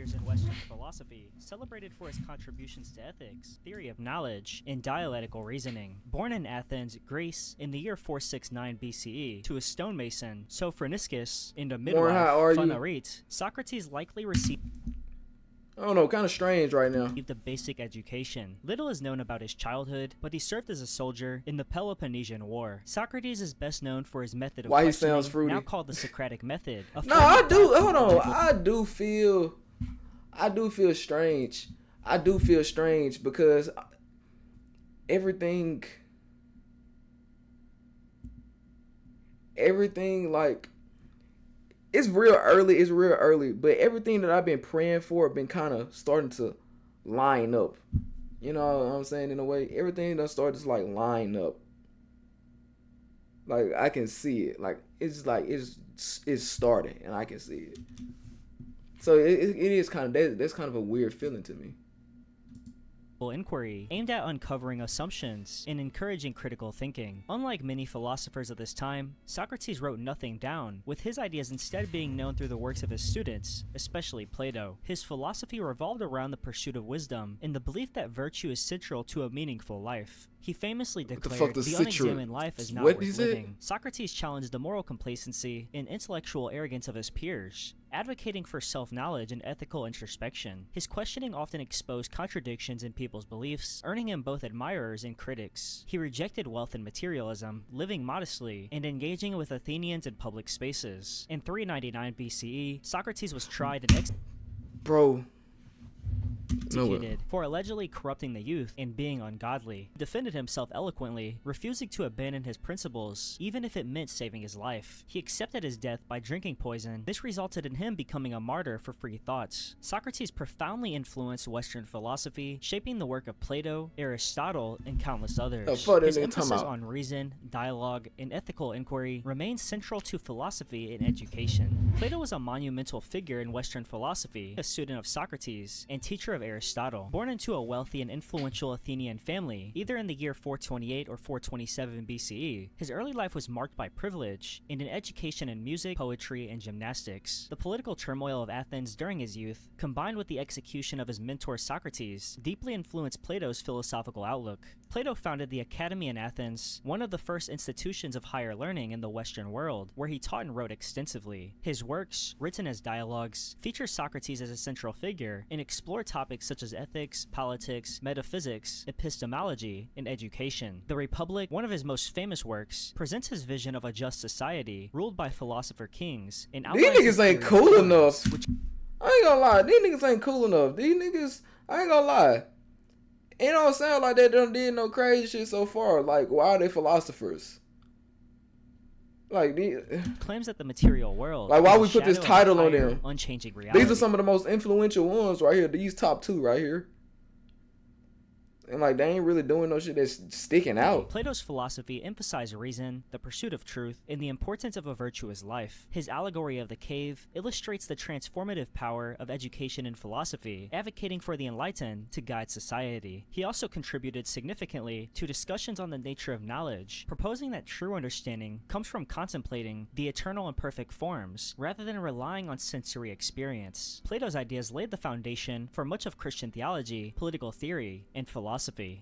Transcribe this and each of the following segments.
figures in Western philosophy, celebrated for his contributions to ethics, theory of knowledge, and dialectical reasoning. Born in Athens, Greece, in the year 469 BCE, to a stonemason, Sophroniscus, and a midwife, Phanerit, Socrates likely received I don't know, kind of strange right now. A basic education. Little is known about his childhood, but he served as a soldier in the Peloponnesian War. Socrates is best known for his method of Why he sounds fruity. now called the Socratic method. No, I do feel strange. I do feel strange because everything like it's real early, but everything that I've been praying for been kind of starting to line up. You know what I'm saying? In a way, everything done started to like line up. Like I can see it. Like it's starting, and I can see it. So it is kind of that's kind of a weird feeling to me. Inquiry aimed at uncovering assumptions and encouraging critical thinking. Unlike many philosophers of this time, Socrates wrote nothing down, with his ideas instead being known through the works of his students, especially Plato. His philosophy revolved around the pursuit of wisdom and the belief that virtue is central to a meaningful life. He famously declared the unexamined life is not worth living. Socrates challenged the moral complacency and intellectual arrogance of his peers, advocating for self-knowledge and ethical introspection. His questioning often exposed contradictions in people's beliefs, earning him both admirers and critics. He rejected wealth and materialism, living modestly, and engaging with Athenians in public spaces. In 399 BCE, Socrates was tried and executed for allegedly corrupting the youth and being ungodly. He defended himself eloquently, refusing to abandon his principles, even if it meant saving his life. He accepted his death by drinking poison. This resulted in him becoming a martyr for free thoughts. Socrates profoundly influenced Western philosophy, shaping the work of Plato, Aristotle, and countless others. His emphasis on reason, dialogue, and ethical inquiry remains central to philosophy and education. Plato was a monumental figure in Western philosophy, a student of Socrates, and teacher of Aristotle. Born into a wealthy and influential Athenian family, either in the year 428 or 427 BCE, his early life was marked by privilege and an education in music, poetry, and gymnastics. The political turmoil of Athens during his youth, combined with the execution of his mentor Socrates, deeply influenced Plato's philosophical outlook. Plato founded the Academy in Athens, one of the first institutions of higher learning in the Western world, where he taught and wrote extensively. His works, written as dialogues, feature Socrates as a central figure and explore topics such as ethics, politics, metaphysics, epistemology, and education. The Republic, one of his most famous works, presents his vision of a just society ruled by philosopher kings. And these niggas ain't cool enough. I ain't gonna lie. These niggas ain't cool enough. These niggas, I ain't gonna lie. It don't sound like they done did no crazy shit so far. Like, why are they philosophers? Like claims that the material world, like why we put this title on them? Unchanging reality. These are some of the most influential ones right here. These top two right here. And like they ain't really doing no shit that's sticking out. Plato's philosophy emphasized reason, the pursuit of truth, and the importance of a virtuous life. His allegory of the cave illustrates the transformative power of education and philosophy, advocating for the enlightened to guide society. He also contributed significantly to discussions on the nature of knowledge, proposing that true understanding comes from contemplating the eternal and perfect forms, rather than relying on sensory experience. Plato's ideas laid the foundation for much of Christian theology, political theory, and philosophy.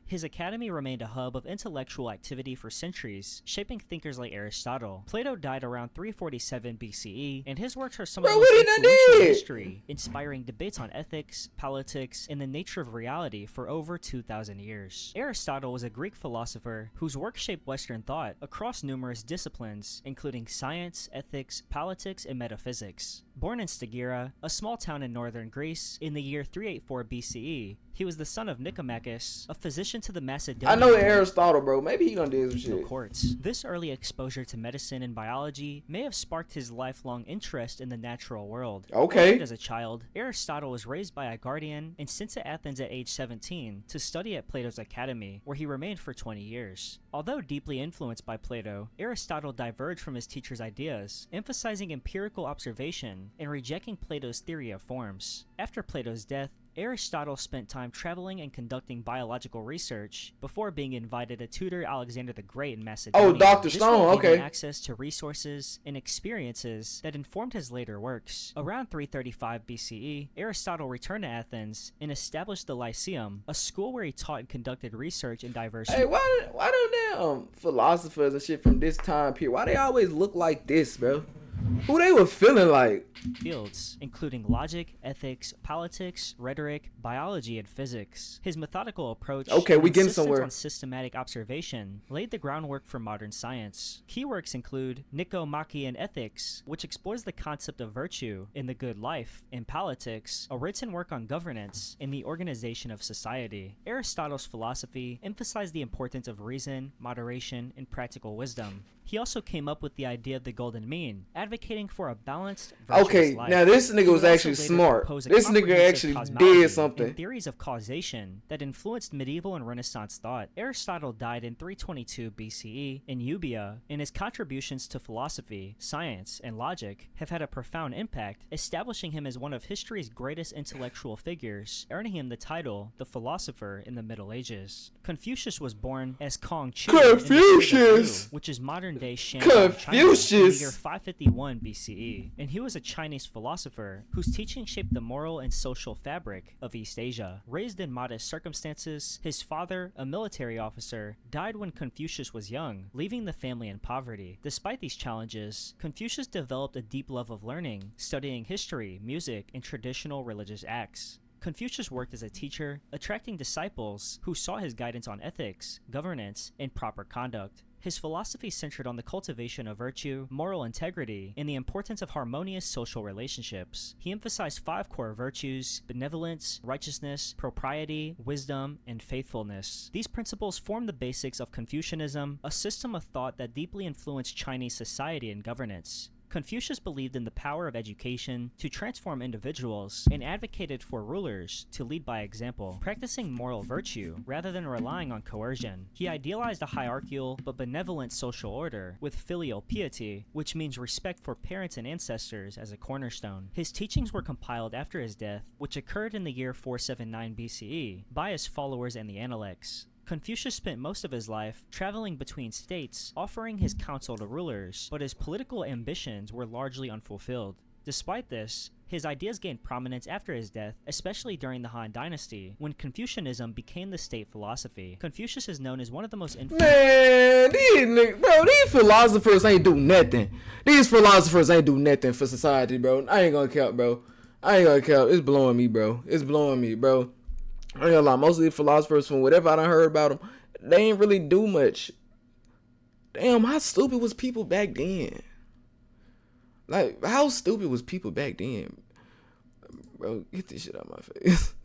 His academy remained a hub of intellectual activity for centuries, shaping thinkers like Aristotle. Plato died around 347 BCE, and his works are some of the most influential in history, inspiring debates on ethics, politics, and the nature of reality for over 2,000 years. Aristotle was a Greek philosopher whose work shaped Western thought across numerous disciplines, including science, ethics, politics, and metaphysics. Born in Stagira, a small town in northern Greece, in the year 384 BCE, he was the son of Nicomachus, a physician to the Macedonian. I know Aristotle, bro. Maybe he done did some shit. Courts. This early exposure to medicine and biology may have sparked his lifelong interest in the natural world. Okay. As a child, Aristotle was raised by a guardian and sent to Athens at age 17 to study at Plato's academy, where he remained for 20 years. Although deeply influenced by Plato, Aristotle diverged from his teacher's ideas, emphasizing empirical observation and rejecting Plato's theory of forms. After Plato's death, Aristotle spent time traveling and conducting biological research before being invited to tutor Alexander the Great in Macedonia. Oh, Dr. This Stone, role gave okay. him access to resources and experiences that informed his later works. Around 335 BCE, Aristotle returned to Athens and established the Lyceum, a school where he taught and conducted research in diverse Hey, why do them philosophers and shit from this time period, why they always look like this, bro? Who they were feeling like? fields, including logic, ethics, politics, rhetoric, biology, and physics. His methodical approach Okay, we and getting insistence somewhere. on systematic observation laid the groundwork for modern science. Key works include Nicomachean Ethics, which explores the concept of virtue in the good life, in politics, a written work on governance, and the organization of society. Aristotle's philosophy emphasized the importance of reason, moderation, and practical wisdom. He also came up with the idea of the golden mean, advocating for a balanced, virtuous Okay, life. now this nigga He was would also actually later smart. propose a This nigga comprehensive actually cosmology did something. and theories of causation that influenced medieval and Renaissance thought. Aristotle died in 322 BCE in Euboea, and his contributions to philosophy, science, and logic have had a profound impact, establishing him as one of history's greatest intellectual figures, earning him the title the philosopher in the Middle Ages. Confucius was born as Kong Chu in the state of Confucius! Wu, which is modern-day Shandong, China, in the Confucius! year 551 BCE, and he was a Chinese philosopher whose teaching shaped the moral and social fabric of East Asia. Raised in modest circumstances, his father, a military officer, died when Confucius was young, leaving the family in poverty. Despite these challenges, Confucius developed a deep love of learning, studying history, music, and traditional religious acts. Confucius worked as a teacher, attracting disciples who sought his guidance on ethics, governance, and proper conduct. His philosophy centered on the cultivation of virtue, moral integrity, and the importance of harmonious social relationships. He emphasized 5 core virtues: benevolence, righteousness, propriety, wisdom, and faithfulness. These principles form the basics of Confucianism, a system of thought that deeply influenced Chinese society and governance. Confucius believed in the power of education to transform individuals and advocated for rulers to lead by example, practicing moral virtue rather than relying on coercion. He idealized a hierarchical but benevolent social order with filial piety, which means respect for parents and ancestors, as a cornerstone. His teachings were compiled after his death, which occurred in the year 479 BCE, by his followers and the Analects. Confucius spent most of his life traveling between states, offering his counsel to rulers, but his political ambitions were largely unfulfilled. Despite this, his ideas gained prominence after his death, especially during the Han Dynasty, when Confucianism became the state philosophy. Confucius is known as one of the most influential... Man, these philosophers ain't do nothing. These philosophers ain't do nothing for society, bro. I ain't gonna count, bro. It's blowing me, bro. I ain't gonna lie, most of these philosophers, from whatever I done heard about them, they ain't really do much. Damn, how stupid was people back then? Like, how stupid was people back then? Bro, get this shit out of my face.